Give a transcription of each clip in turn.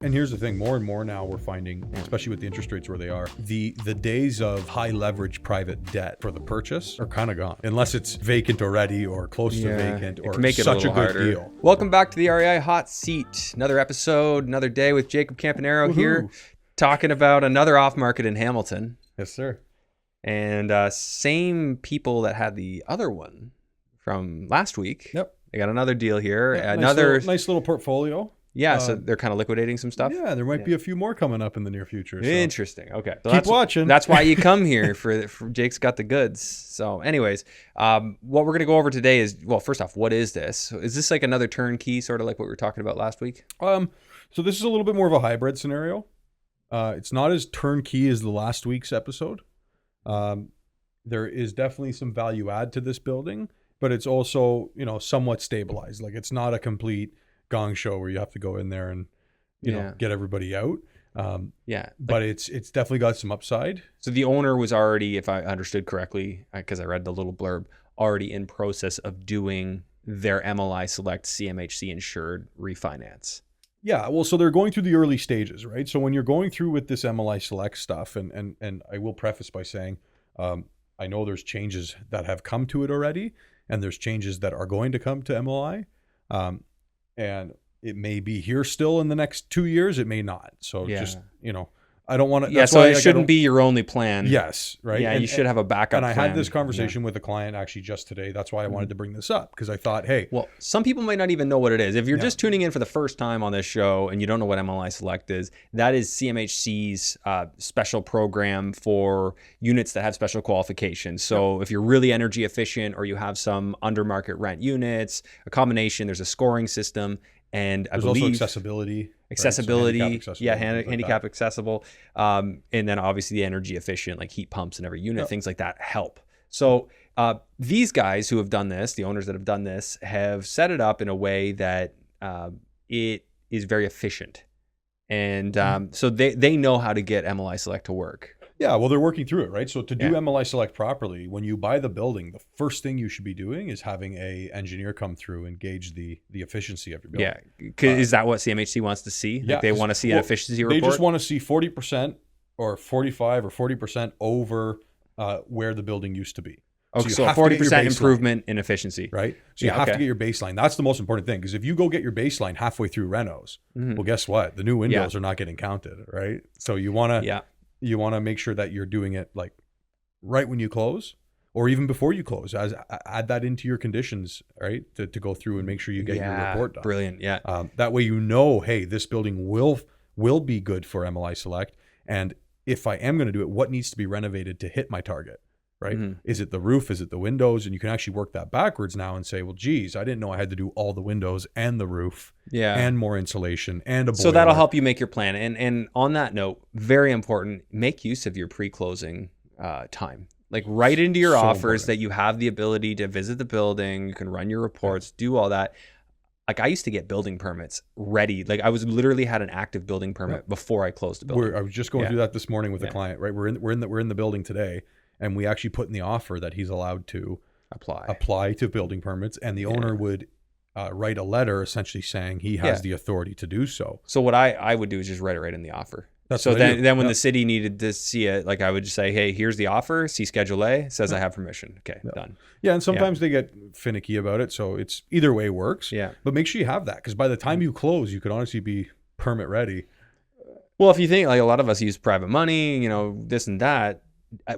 And here's the thing, more and more now we're finding, especially with the interest rates where they are, the days of high leverage private debt for the purchase are kind of gone. Unless it's vacant already or close to vacant or make it such a good harder. deal. Welcome back to the REI Hot Seat. Another episode, another day with Jacob Campanaro here, talking about another off-market in Hamilton. Yes, sir. And same people that had the other one from last week. Yep. They got another deal here. Yeah, another nice little portfolio. Yeah, so they're kind of liquidating some stuff. Yeah, there might be a few more coming up in the near future. So. Interesting. Okay. So Keep watching. That's why you come here for Jake's got the goods. So anyways, what we're going to go over today is, well, first off, what is this? Is this like another turnkey, sort of like what we were talking about last week? So this is a little bit more of a hybrid scenario. It's not as turnkey as the last week's episode. There is definitely some value add to this building, but it's also, somewhat stabilized. Like it's not a complete gong show where you have to go in there and get everybody out. But it's definitely got some upside. So the owner was already, if I understood correctly, because I read the little blurb, already in process of doing their MLI Select CMHC insured refinance. Yeah, well, so they're going through the early stages, right? So when you're going through with this MLI Select stuff, and I will preface by saying, I know there's changes that have come to it already, and there's changes that are going to come to MLI. And it may be here still in the next 2 years. It may not. So just, I don't want to. Yeah, so it shouldn't be your only plan. Yes, right. Yeah, you should have a backup And I plan. had this conversation with a client actually just today. That's why I wanted to bring this up, because I thought, hey. Well, some people might not even know what it is. If you're just tuning in for the first time on this show and you don't know what MLI Select is, that is CMHC's special program for units that have special qualifications. So if you're really energy efficient or you have some under market rent units, a combination, there's a scoring system. And I believe also accessibility. Accessibility, right? So handicap accessible. And then obviously the energy efficient, like heat pumps in every unit, things like that help. So these guys who have done this, the owners that have done this, have set it up in a way that it is very efficient. And so they know how to get MLI Select to work. Yeah, well, they're working through it, right? So to do MLI Select properly, when you buy the building, the first thing you should be doing is having a engineer come through and gauge the efficiency of your building. Yeah, is that what CMHC wants to see? Yeah, like they want to see an efficiency report? They just want to see 40% or 45 or 40% over where the building used to be. Okay, so 40% improvement in efficiency. Right? So you have to get your baseline. That's the most important thing, because if you go get your baseline halfway through renos, well, guess what? The new windows are not getting counted, right? So you want to... You want to make sure that you're doing it like right when you close, or even before you close. Add that into your conditions, right? To go through and make sure you get your report done. Brilliant, yeah. That way hey, this building will be good for MLI Select. And if I am going to do it, what needs to be renovated to hit my target, right? Is it the roof? Is it the windows? And you can actually work that backwards now and say, well, geez, I didn't know I had to do all the windows and the roof and more insulation and a boiler. So that'll help you make your plan. And on that note, very important, make use of your pre-closing time. Like write into your offers that you have the ability to visit the building, you can run your reports, do all that. Like I used to get building permits ready. Like I was literally had an active building permit before I closed the building. I was just going through that this morning with a client, right? We're in the building today. And we actually put in the offer that he's allowed to apply to building permits, and the owner would write a letter essentially saying he has the authority to do so. So what I would do is just write it right in the offer. Then when the city needed to see it, like I would just say, hey, here's the offer. See Schedule A, says I have permission. Okay, done. Yeah, and sometimes they get finicky about it, so it's either way works. Yeah, but make sure you have that, because by the time you close, you could honestly be permit ready. Well, if you think like a lot of us use private money, this and that.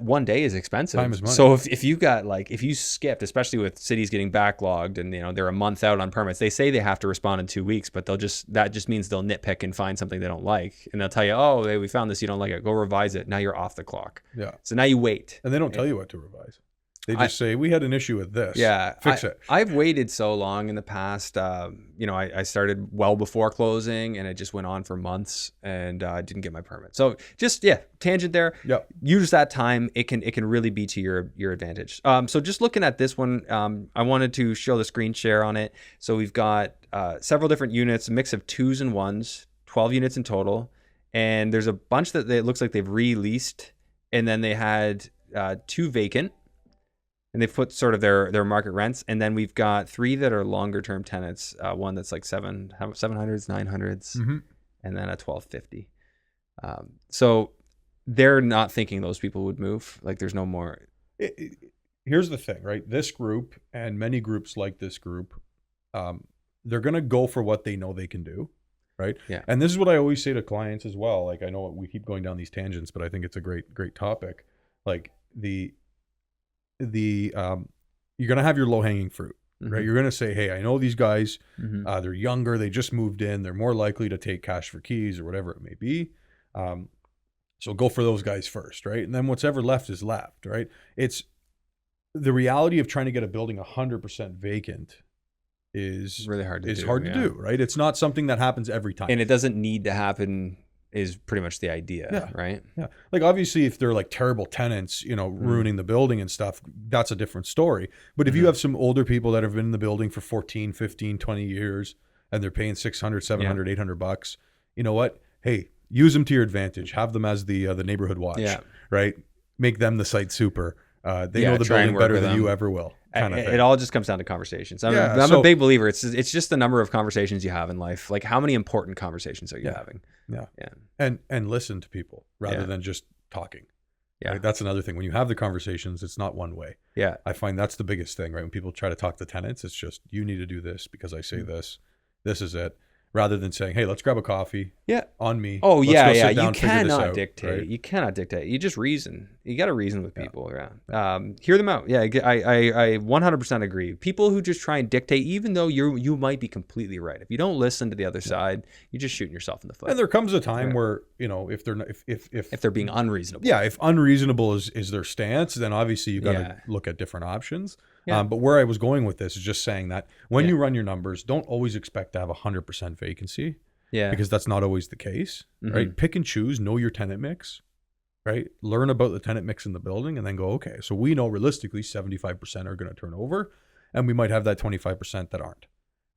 One day is expensive. Time is money. So if you got if you skipped, especially with cities getting backlogged and they're a month out on permits, they say they have to respond in 2 weeks, but that just means they'll nitpick and find something they don't like, and they'll tell you, oh, hey, we found this, you don't like it, go revise it. Now you're off the clock. Yeah. So now you wait. And they don't tell you what to revise. They just say, we had an issue with this. Yeah. Fix it. I've waited so long in the past. I started well before closing, and it just went on for months, and I didn't get my permit. So just, tangent there. Yep. Use that time. It can really be to your advantage. So just looking at this one, I wanted to show the screen share on it. So we've got several different units, a mix of 2s and 1s, 12 units in total. And there's a bunch that it looks like they've re-leased, and then they had 2 vacant. And they've put sort of their market rents. And then we've got 3 that are longer term tenants. One that's like 700s, 900s. and then a 1250. So they're not thinking those people would move. Like there's no more. Here's the thing, right? This group and many groups like this group, they're going to go for what they know they can do. Right. Yeah. And this is what I always say to clients as well. Like, I know we keep going down these tangents, but I think it's a great topic. Like you're going to have your low hanging fruit, right? You're going to say, hey, I know these guys, they're younger. They just moved in. They're more likely to take cash for keys or whatever it may be. So go for those guys first. Right. And then what's ever left is left. Right. It's the reality of trying to get a building 100% vacant is really hard to do, right? It's not something that happens every time. And it doesn't need to happen is pretty much the idea, right? Yeah. Like obviously if they're like terrible tenants, ruining the building and stuff, that's a different story. But if you have some older people that have been in the building for 14, 15, 20 years and they're paying $600, $700, $800, you know what? Hey, use them to your advantage. Have them as the neighborhood watch, right? Make them the site super. They know the building better than you ever will. It all just comes down to conversations. I'm a big believer. It's just the number of conversations you have in life. Like how many important conversations are you having? Yeah. And listen to people rather than just talking. Yeah. Right? That's another thing. When you have the conversations, it's not one way. Yeah. I find that's the biggest thing, right? When people try to talk to tenants, it's just, you need to do this because I say this. This is it. Rather than saying, hey, let's grab a coffee on me. Oh, let's yeah, go sit yeah. down, You figure this cannot out, dictate. right? You cannot dictate. You just reason. You got to reason with people. Hear them out. Yeah, I 100% agree. People who just try and dictate, even though you might be completely right. If you don't listen to the other side, you're just shooting yourself in the foot. And there comes a time where, if they're not, if they're being unreasonable. Yeah, if unreasonable is their stance, then obviously you got to look at different options. Yeah. But where I was going with this is just saying that when you run your numbers, don't always expect to have 100% vacancy. Yeah. Because that's not always the case, right? Pick and choose, know your tenant mix, right? Learn about the tenant mix in the building and then go, okay, so we know realistically 75% are going to turn over and we might have that 25% that aren't,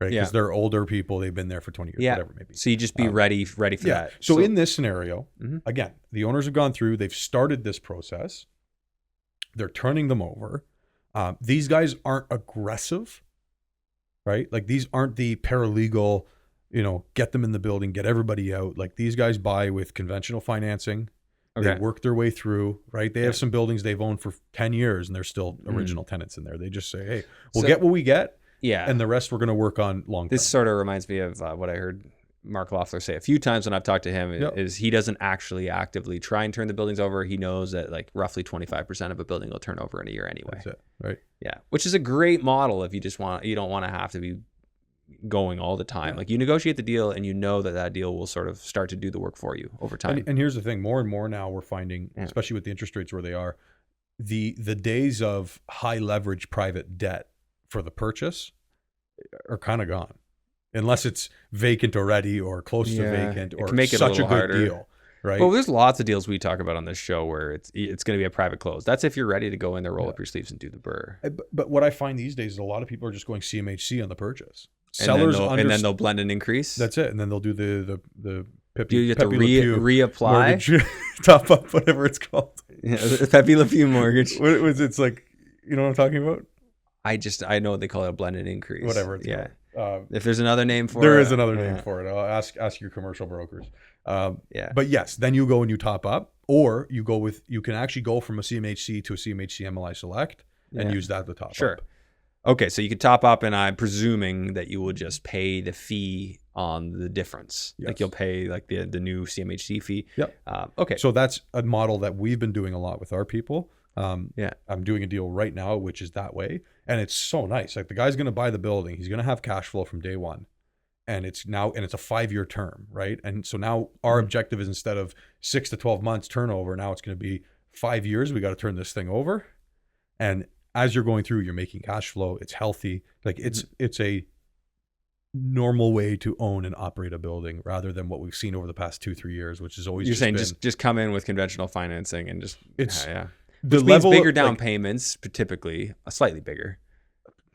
right? Because they're older people, they've been there for 20 years, whatever it may be. So you just be ready for that. So in this scenario, again, the owners have gone through, they've started this process, they're turning them over. These guys aren't aggressive, right? Like these aren't the paralegal, get them in the building, get everybody out. Like these guys buy with conventional financing. They work their way through, right? They have some buildings they've owned for 10 years and they're still original tenants in there. They just say, hey, we'll get what we get. Yeah. And the rest we're going to work on long term. This sort of reminds me of what I heard Mark Loeffler say a few times when I've talked to him is he doesn't actually actively try and turn the buildings over. He knows that like roughly 25% of a building will turn over in a year anyway. That's it, right? Yeah. Which is a great model if you don't want to have to be going all the time. Like you negotiate the deal and you know that deal will sort of start to do the work for you over time. And here's the thing, more and more now we're finding, especially with the interest rates where they are, the days of high leverage private debt for the purchase are kind of gone. Unless it's vacant already or close to vacant or make it such a good harder. deal. Right. Well, there's lots of deals we talk about on this show where it's going to be a private close. That's if you're ready to go in there, roll up your sleeves and do the BRRRR. But what I find these days is a lot of people are just going CMHC on the purchase. And then they'll blend and increase. That's it. And then they'll do the you have to reapply mortgage, top up, whatever it's called. Pepe Le Pew mortgage. What was it's like? You know what I'm talking about? I know they call it a blend and increase. Whatever it's called. If there's another name for it, there is another name for it. I'll ask your commercial brokers. But yes, then you go and you top up, or you can actually go from a CMHC to a CMHC MLI Select and use that to top up. Okay, so you could top up, and I'm presuming that you will just pay the fee on the difference. Yes. Like you'll pay like the new CMHC fee. Yep. Okay. So that's a model that we've been doing a lot with our people. I'm doing a deal right now, which is that way. And it's so nice. Like the guy's going to buy the building. He's going to have cash flow from day one. And it's a 5-year term, right? And so now our objective is instead of 6 to 12 months turnover, now it's going to be 5 years. We got to turn this thing over. And as you're going through, you're making cash flow. It's healthy. Like it's a normal way to own and operate a building rather than what we've seen over the past 2-3 years, which is always just come in with conventional financing and just the which level means bigger down like, payments, typically slightly bigger,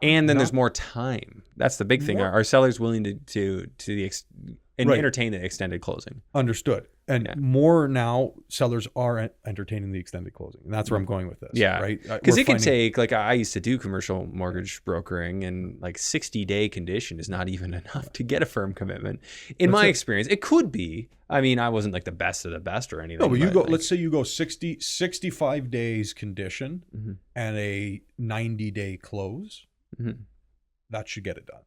and then there's more time. That's the big thing. Are sellers willing to and Right. entertain the extended closing. Understood. And Yeah. more now, sellers are entertaining the extended closing, and that's where I'm going with this. Yeah. Right. Because it can take, like, I used to do commercial mortgage brokering, and like 60-day condition is not even enough to get a firm commitment. In my experience, it could be. I mean, I wasn't like the best of the best or anything. No, but you go. like, Let's say you go 65 days condition Mhm. and a 90-day close. Mhm. That should get it done.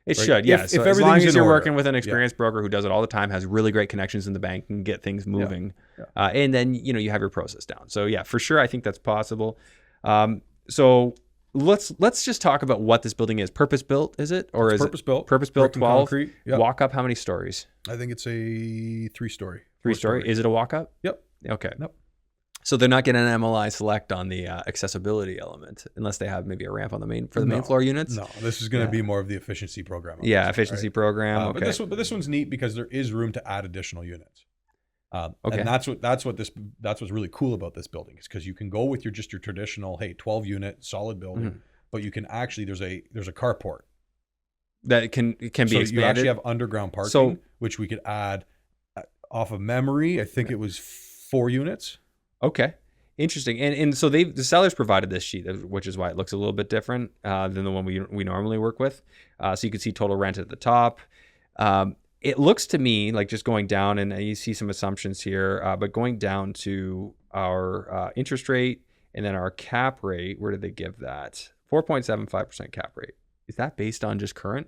It Right? should, yeah. If So as everything's long as in you're order. working with an experienced broker who does it all the time, has really great connections in the bank, and get things moving, Yeah. and then you have your process down. So yeah, for sure, I think that's possible. So let's just talk about what this building is. Purpose built, is it, or is Purpose built? it purpose built? Brick and 12 concrete. Yep. walk up. How many stories? I think it's a 3-story. 3-story. Is it a walk up? Yep. Okay. Yep. So they're not getting an MLI Select on the accessibility element, unless they have maybe a ramp on the main main floor units. No, this is going to be more of the efficiency program. Yeah, obviously, efficiency right? program. Okay. But this one's neat because there is room to add additional units. Okay. And that's what's really cool about this building, is because you can go with your traditional 12 unit solid building, Mm-hmm. but you can actually there's a carport That can be so expanded. you actually have underground parking, So- which we could add off of memory. I think it was 4 units. Okay. Interesting. And so the sellers provided this sheet, which is why it looks a little bit different than the one we normally work with. So you can see total rent at the top. It looks to me like, just going down, and you see some assumptions here, but going down to our interest rate and then our cap rate, where did they give that? 4.75% cap rate. Is that based on just current?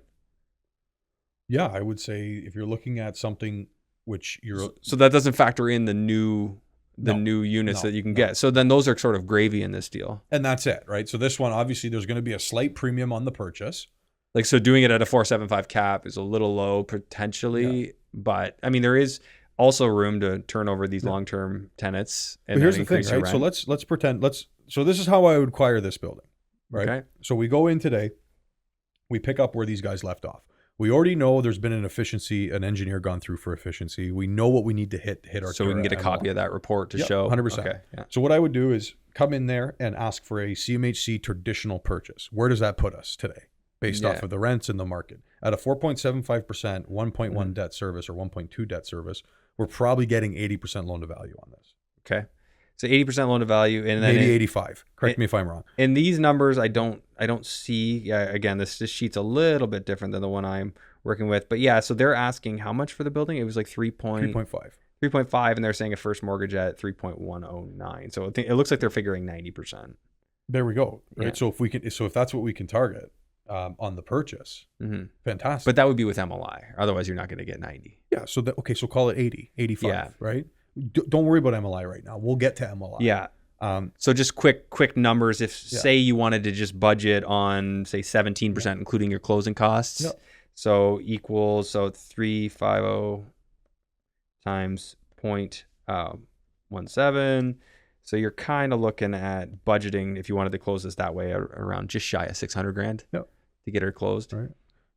Yeah, I would say if you're looking at something which you're So that doesn't factor in the new units No, that you can no. get. So then those are sort of gravy in this deal. and that's it, right? So this one, obviously, there's going to be a slight premium on the purchase. Like, so doing it at a 4.75 cap is a little low potentially, but I mean, there is also room to turn over these long-term tenants. And But here's then the thing, increase your right? So rent. let's pretend. So this is how I would acquire this building, right? Okay. So we go in today, we pick up where these guys left off. We already know there's been an engineer gone through for efficiency. We know what we need to hit our. So we can get a copy of that report to show. 100%. Okay. Yeah. So what I would do is come in there and ask for a CMHC traditional purchase. Where does that put us today, based off of the rents in the market? At a 4.75%, 1.1 debt service or 1.2 debt service, we're probably getting 80% loan to value on this. Okay. So 80% loan to value, and then Maybe 85. Correct me if I'm wrong. in these numbers, I don't see. Yeah, again, this sheet's a little bit different than the one I'm working with, but yeah. So they're asking how much for the building? It was like 3.5. 3.5, and they're saying a first mortgage at 3.109. So it looks like they're figuring 90%. There we go. Right. Yeah. So if that's what we can target on the purchase, Mm-hmm. fantastic. But that would be with MLI. Otherwise, you're not going to get 90. yeah. So so call it 80, 85. Yeah. Right. Don't worry about MLI right now. We'll get to MLI. Yeah. Um, So just quick numbers. If say you wanted to just budget on say 17%, including your closing costs. Yep. So equals 350 times 0.17. So you're kind of looking at budgeting, if you wanted to close this that way, around just shy of 600 grand Yep. to get her closed. Right.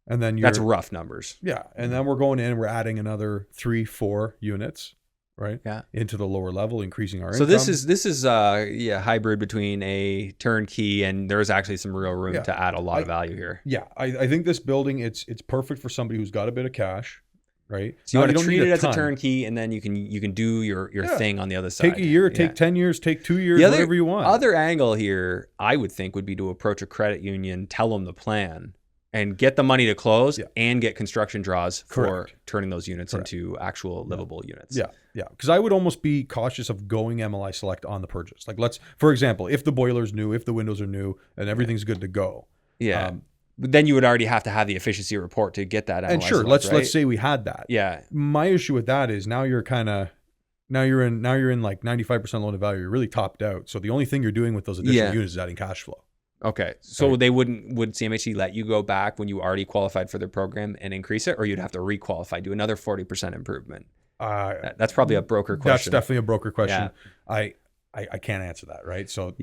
And then That's rough numbers. yeah. And then we're going in, we're adding another 3-4 units, right? Yeah. Into the lower level, increasing our So income. this is hybrid between a turnkey, and there's actually some real room Yeah. to add a lot of value here. Yeah. I think this building, it's perfect for somebody who's got a bit of cash, right? So you want to don't treat need it as a ton. turnkey, and then you can do your Yeah. thing on the other side. Take a year, Yeah. take 10 years, take 2 years, The whatever you want. Other angle here, I would think, would be to approach a credit union, tell them the plan, and get the money to close, and get construction draws for Correct. turning those units into actual livable units. Yeah, yeah. Because I would almost be cautious of going MLI Select on the purchase. Like, for example, if the boiler's new, if the windows are new, and everything's good to go. Yeah. But then you would already have to have the efficiency report to get that. And MLI sure, Select, let's say we had that. Yeah. My issue with that is now you're in like 95% loan to value. You're really topped out. So the only thing you're doing with those additional units is adding cash flow. Okay. So would CMHC let you go back when you already qualified for their program and increase it, or you'd have to requalify, do another 40% improvement? That's probably a broker question. That's definitely a broker question. Yeah. I can't answer that, right? So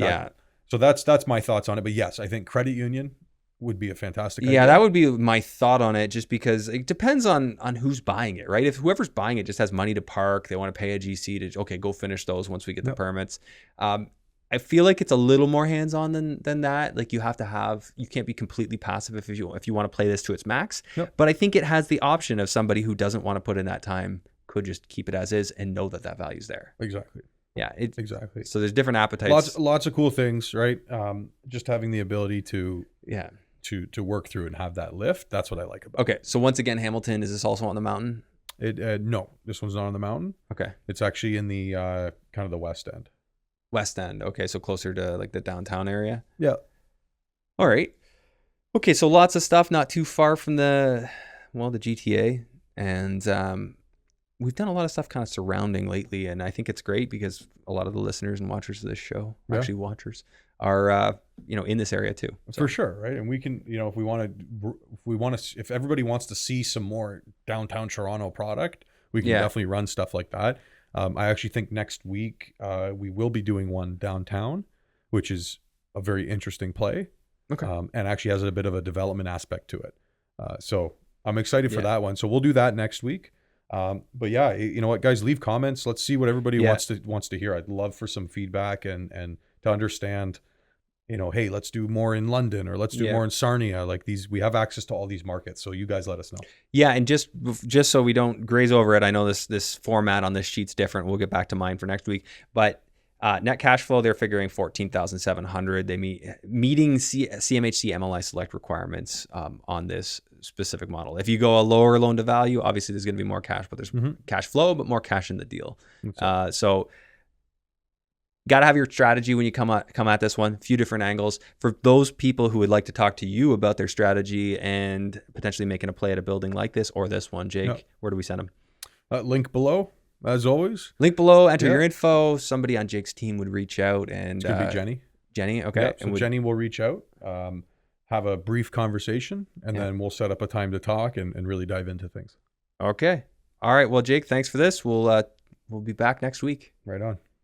So that's my thoughts on it. But yes, I think credit union would be a fantastic idea. Yeah, that would be my thought on it, just because it depends on who's buying it, right? If whoever's buying it just has money to park, they want to pay a GC to, okay, go finish those once we get the permits. I feel like it's a little more hands-on than that. Like you can't be completely passive if you want to play this to its max. Yep. But I think it has the option of somebody who doesn't want to put in that time could just keep it as is and know that value's there. Exactly. Yeah. Exactly. So there's different appetites. Lots of cool things, right? Just having the ability to work through and have that lift. That's what I like about it. Okay. So once again, Hamilton, is this also on the mountain? No, this one's not on the mountain. Okay. It's actually in the kind of the west end. West End. Okay, so closer to like the downtown area. Yeah. All right. Okay, so lots of stuff not too far from the GTA, and we've done a lot of stuff kind of surrounding lately, and I think it's great because a lot of the listeners and watchers of this show, actually watchers, are in this area too. So. For sure, right? And we can, if everybody wants to see some more downtown Toronto product, we can definitely run stuff like that. I actually think next week we will be doing one downtown, which is a very interesting play. Okay. And actually has a bit of a development aspect to it. So I'm excited for that one. So we'll do that next week. But yeah, you know what, guys, leave comments. Let's see what everybody wants to hear. I'd love for some feedback and to understand, hey, let's do more in London or let's do more in Sarnia. Like we have access to all these markets. So you guys let us know. Yeah. And just so we don't graze over it, I know this format on this sheet's different. We'll get back to mine for next week, but net cash flow, they're figuring 14,700. They meeting CMHC MLI Select requirements on this specific model. If you go a lower loan to value, obviously there's going to be more cash, but there's cash flow, but more cash in the deal. So got to have your strategy when you come at this one. A few different angles. For those people who would like to talk to you about their strategy and potentially making a play at a building like this or this one, Jake, where do we send them? Link below. As always. Link below, enter your info. Somebody on Jake's team would reach out. And it's going to be Jenny. Jenny, okay. Yeah, so Jenny will reach out, have a brief conversation, and then we'll set up a time to talk and really dive into things. Okay. All right. Well, Jake, thanks for this. We'll be back next week. Right on.